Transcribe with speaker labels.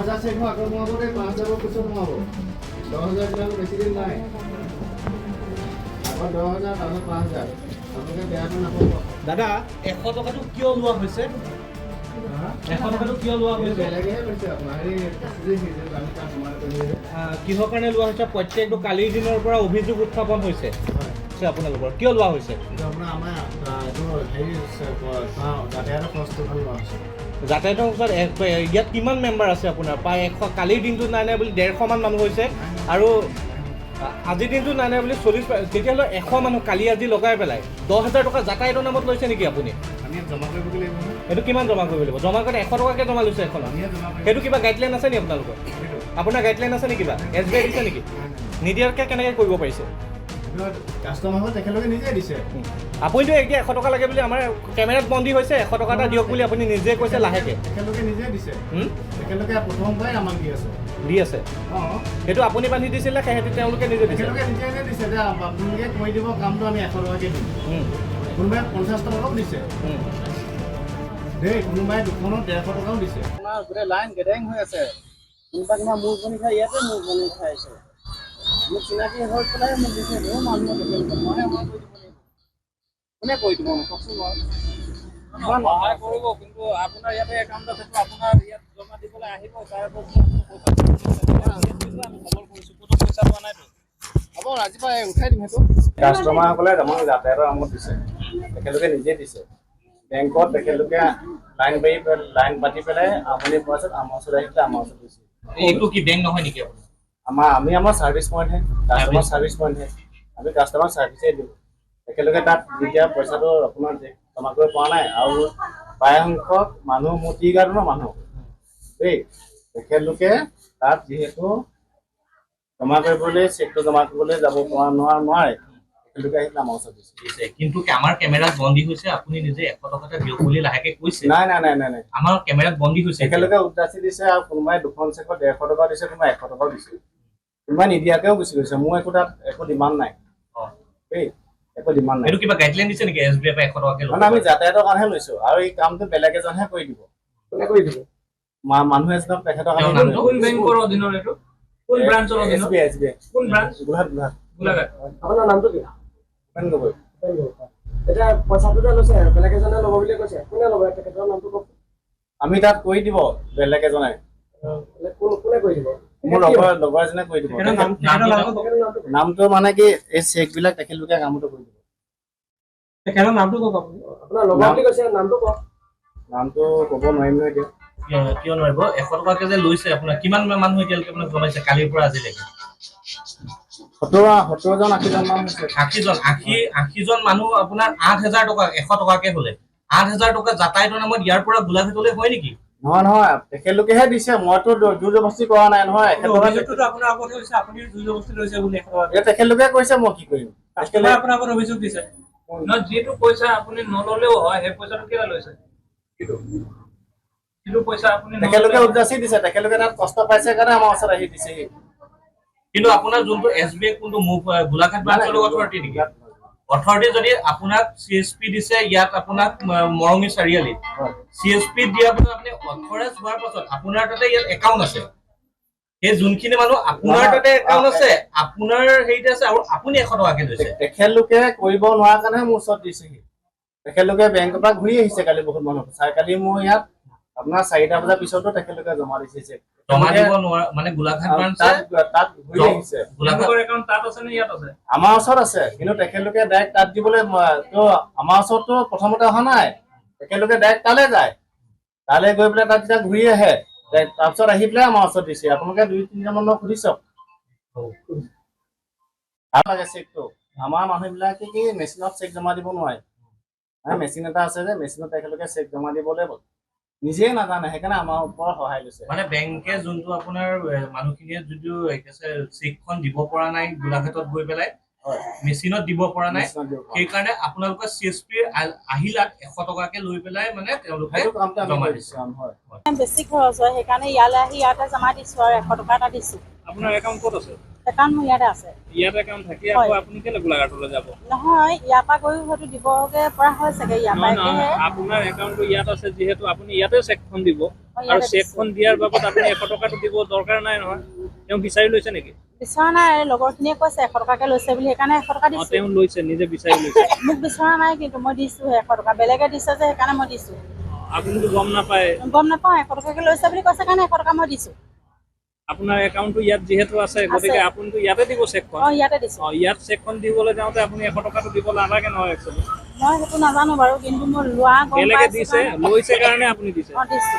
Speaker 1: 10,000 check হোৱা আকৌ সোমাব দেই 5,000 পিছত সোমাব 10,000 বিলাক বেছি দিন নাই আকৌ 10,000 তাৰপিছত 5,000 আপোনালোকে বেয়াটো নাপাব
Speaker 2: দাদা 100 টকাটো কিয় লোৱা হৈছে 100 টকাটো কিয় লোৱা হৈছে
Speaker 1: বেলেগেহে কৈছে আপোনাৰ আমি তাত সমান কৰি
Speaker 2: কিহৰ কাৰণে লোৱা হৈছে প্ৰত্যেকটো কালিৰ দিনৰ পৰা অভিযোগ উত্থাপন হৈছে আপোনালোকৰ কিয় লোৱা হৈছে
Speaker 1: আপোনাৰ আমাৰ এইটো হেৰি যাতায়াতৰ খৰচটো ভাল লোৱা হৈছে
Speaker 2: যাতায়াতৰ ইয়াত কিমান মেম্বাৰ আছে আপোনাৰ প্ৰায় 100 কালিৰ দিনটোত নাই নাই বুলি 150 মান মানুহ হৈছে আৰু আজিৰ দিনটোত নাই নাই বুলি 40 তেতিয়াহ'লে 100 মানুহ কালি আজি লগাই পেলাই 10,000 টকা যাতায়াতৰ নামত লৈছে নেকি আপুনি
Speaker 1: আমি জমা কৰিব লাগিব
Speaker 2: এইটো কিমান জমা কৰিব লাগিব জমা কৰি 100 টকাকৈ জমা লৈছে এখন সেইটো কিবা গাইডলাইন আছে নেকি আপোনালোকৰ আপোনাৰ গাইডলাইন আছে নেকি কিবা SBI দিছে নেকি নিদিয়াকৈ কেনেকৈ কৰিব পাৰিছে
Speaker 1: কাষ্টমাৰ তেখেতলোকে নিজে দিছে
Speaker 2: আপুনিতো এতিয়া 100 টকা লাগে বুলি আমাৰ কেমেৰাত বন্দী হৈছে 100 টকা এটা দিয়ক বুলি আপুনি নিজে কৈছে লাহেকৈ
Speaker 1: তেখেতলোকে নিজে দিছে তেখেতলোকে প্ৰথম পৰাই আমাক দি আছে অঁ
Speaker 2: সেইটো আপুনি বান্ধি দিছিলে সেহেঁতি তেওঁলোকে নিজে দিছে
Speaker 1: তেখেতলোকে নিজে দিছে যে আপোনালোকে কৰি দিব কামটো আমি 100 টকাকৈ দিম কোনোবাই 50 টকাও দিছে দেই কোনোবাই দুখনত 150 টকাও দিছে আপোনাৰ গোটেই লাইন গেডেং হৈ আছে কোনোবা মোৰ বনি খাই ইয়াতে মোৰ বনি খাই আছে মোক চিনাকি হৈ পেলাই মোক দিছে মোৰ মানুহ মই কৰি দিব লাগিব কোনে কৰি দিব কওকচোন মই সহায় কৰিব কিন্তু আপোনাৰ ইয়াতে একাউণ্ট আছে আপোনাৰ ইয়াত জমা দিবলৈ আহিব পইচা পোৱা নাইতো হ'ব ৰাতিপুৱা উঠাই দিম সেইটো কাষ্টমাৰসকলে আমাক যাতায়াতৰ নামত দিছে তেখেতলোকে নিজে দিছে বেংকত তেখেতলোকে লাইন পাতি পেলাই আপুনি পাছত আমাৰ ওচৰত আহিলে আমাৰ ওচৰত দিছে
Speaker 2: এইটো কি বেংক নহয় নেকি
Speaker 1: আমি আমাৰ ছাৰ্ভিচ পইণ্টহে কাষ্টমাৰ ছাৰ্ভিচ পইণ্টহে আমি কাষ্টমাৰ ছাৰ্ভিচেই দিওঁ তেখেতলোকে তাত যেতিয়া পইচাটো আপোনাৰ জমা কৰিব পৰা নাই আৰু প্ৰায় সংখ্যক মানুহ মোৰ টি গাৰ্ডনৰ মানুহ দেই তেখেতলোকে তাত যিহেতু জমা কৰিবলৈ চেকটো জমা কৰিবলৈ যাব পৰা নোৱাৰে তেখেতলোকে আহিলে আমাৰ ওচৰত দিছে
Speaker 2: কিন্তু আমাৰ কেমেৰাত বন্দী হৈছে আপুনি নিজে 100 টকা দিয়ক বুলি লাহেকৈ কৈছে
Speaker 1: নাই
Speaker 2: আমাৰ কেমেৰাত বন্দী হৈছে
Speaker 1: তেখেতলোকে উদ্দাচি দিছে আৰু কোনোবাই দুখন চেকত 150 টকা দিছে কোনোবাই 100 টকাও দিছে কোনোবাই নিদিয়াকেও গুচি গৈছে মোৰ একো তাত একো ডিমাণ্ড নাই দেই একো ডিমাণ্ড নাই
Speaker 2: এইটো কিবা গাইডলাইন দিছে নেকি SBI পৰা 100 টকাকৈ
Speaker 1: মানে আমি যাতায়াতৰ কাৰণেহে লৈছো আৰু এই কামটো বেলেগ এজনহে কৰি দিব কোনে কৰি দিব মানুহ এজনক তেখেতৰ
Speaker 2: কোন বেংকৰ অধীনৰ এইটো কোন ব্ৰাঞ্চৰ অধীনৰ
Speaker 1: SBI
Speaker 2: কোন ব্ৰাঞ্চ
Speaker 1: গোলাঘাট
Speaker 3: আপোনাৰ নামটো কি
Speaker 1: ভূপেন গগৈ
Speaker 3: এতিয়া পইচাটো যে লৈছে বেলেগ এজনে ল'ব বুলি কৈছে কোনে ল'ব তেখেতৰ নামটো কওক
Speaker 1: আমি তাত কৰি দিব বেলেগ এজনে
Speaker 3: কোনে কৰি দিব
Speaker 1: মোৰ লগৰ এজনে কৰি দিব নামটো মানে কি এই চেক বিলাক তেখেতলোকে কামটো কৰি দিব
Speaker 3: তেখেতৰ নামটো কওক আপুনি আপোনাৰ লগৰ বুলি কৈছে নামটো কওক
Speaker 1: নামটো ক'ব নোৱাৰিম নহয় এতিয়া
Speaker 2: কিয় নোৱাৰিব 100 টকাকৈ যে লৈছে আপোনাৰ কিমান মানুহ এতিয়ালৈকে আপোনাক জনাইছে কালিৰ পৰা আজিলৈকে
Speaker 1: 70জন 80জন মান হৈছে
Speaker 2: 80 জন মানুহ আপোনাৰ 8,000 টকা 100 টকাকৈ হ'লে 8,000 টকা যাতায়াতৰ নামত ইয়াৰ পৰা গোলাঘাটলৈ হয় নেকি
Speaker 1: নহয় তেখেতলোকেহে দিছে মইতো জোৰ জবস্তি কৰা নাই নহয়
Speaker 3: আপোনাৰ আগত হৈছে আপুনি জোৰ জবস্তি লৈছে বুলি
Speaker 1: তেখেতলোকে কৈছে মই কি কৰিম
Speaker 3: আপোনাৰ আগত অভিযোগ দিছে যিটো পইচা আপুনি নললেও হয় সেই পইচাটো কেলৈ লৈছে যিটো পইচা আপুনি
Speaker 1: তেখেতলোকে উদ্দাচি দিছে তেখেতলোকে তাত কষ্ট পাইছে কাৰণে আমাৰ ওচৰত আহি দিছেহি
Speaker 2: কিন্তু আপোনাৰ যোনটো SBI কোনটো গোলাঘাট ব্ৰাঞ্চৰ লগত অথৰিটি নেকি অথৰিটি যদি আপোনাক CSP দিছে ইয়াত আপোনাক মৰঙী চাৰিআলিত CSP দিয়াৰ পাছত আপুনি অথৰাইজ হোৱাৰ পাছত আপোনাৰ তাতে ইয়াত একাউণ্ট আছে এই যোনখিনি মানুহ আপোনাৰ তাতে একাউণ্ট আছে আপোনাৰ হেৰিতে আছে আৰু আপুনি 100 টকাকৈ লৈছে
Speaker 1: তেখেতলোকে কৰিব নোৱাৰা কাৰণেহে মোৰ ওচৰত দিছেহি তেখেতলোকে বেংকৰ পৰা ঘূৰি আহিছে কালি বহুত মানুহ কালি মোৰ ইয়াত আপোনাৰ 4টা বজাৰ পিছতো তেখেতলোকে জমা দিছে
Speaker 2: জমা দিব নোৱাৰে মানে গোলাঘাট ব্ৰাঞ্চে
Speaker 1: তাত ঘূৰি আহিছে
Speaker 2: গোলাঘাটৰ একাউণ্ট তাত আছে নে ইয়াত আছে
Speaker 1: আমাৰ ওচৰত আছে কিন্তু তেখেতলোকে ডাইৰেক্ট তাত দিবলৈ আমাৰ ওচৰততো প্ৰথমতে অহা নাই তেখেতলোকে ডাইৰেক্ট তালৈ যায় তালৈ গৈ পেলাই তাত যেতিয়া ঘূৰি আহে তাৰপিছত আহি পেলাই আমাৰ ওচৰত দিছে আপোনালোকে 2-3জন মানুহক সুধি চাওক লাগে চেকটো আমাৰ মানুহবিলাকে কি মেচিনত চেক জমা দিব নোৱাৰে মেচিন এটা আছে যে মেচিনত তেখেতলোকে চেক জমা দিবলৈ নিজেই নাজানে সেইকাৰণে আমাৰ ওপৰত সহায় লৈছে
Speaker 2: মানে বেংকে যোনটো আপোনাৰ মানুহখিনিয়ে যোনটো চেকখন দিব পৰা নাই গোলাঘাটত গৈ পেলাই মেচিনত দিব পৰা নাই সেইকাৰণে আপোনালোকৰ CSP আহিলাত 100 টকাকৈ লৈ পেলাই মানে তেওঁলোকে জমা দিছে
Speaker 4: বেছি খৰচ হয় সেইকাৰণে ইয়ালৈ আহি ইয়াতে জমা দিছো আৰু 100 টকা এটা দিছো
Speaker 2: আপোনাৰ একাউণ্ট ক'ত আছে
Speaker 4: একাউণ্ট মোৰ ইয়াতে আছে
Speaker 2: ইয়াত একাউণ্ট থাকি আকৌ আপুনি কেলে গোলাঘাটলৈ যাব
Speaker 4: নহয় ইয়াৰ পৰা গৈ হয়তো দিবগে পৰা হয় চাগে ইয়াৰ পৰা
Speaker 2: আপোনাৰ একাউণ্টটো ইয়াত আছে যিহেতু আপুনি ইয়াতে চেকখন দিব
Speaker 3: আৰু
Speaker 4: ইয়াতে
Speaker 3: চেকখন দিয়াৰ বাবদ আপুনি 100 টকাটো দিব দৰকাৰ নাই নহয় তেওঁ বিচাৰি লৈছে নেকি
Speaker 4: বিচৰা নাই লগৰখিনিয়ে কৈছে 100 টকাকে লৈছে বুলি সেইকাৰণে 100 টকা দিছো
Speaker 3: তেওঁ লৈছে নিজে বিচাৰি লৈছে
Speaker 4: মোক বিচৰা নাই কিন্তু মই দিছো 100 টকা বেলেগে দিছে যে সেইকাৰণে মই দিছো
Speaker 3: আপুনিতো গম নাপায়
Speaker 4: গম নাপাওঁ 100 টকাকে লৈছে বুলি কৈছে কাৰণে 100 টকা মই দিছো
Speaker 3: আপোনাৰ একাউণ্টটো ইয়াত যিহেতু আছে গতিকে আপুনিতো ইয়াতে দিব চেকখন
Speaker 4: ইয়াতে দিছো
Speaker 3: ইয়াত চেকখন দিবলৈ যাওঁতে আপুনি 100 টকাটো দিব নালাগে নহয় একচুৱেলি
Speaker 4: মই সেইটো নাজানো বাৰু কিন্তু মই লোৱা গম
Speaker 3: বেলেগে
Speaker 4: পাইছো
Speaker 3: দিছে লৈছে কাৰণে আপুনি দিছে
Speaker 4: দিছো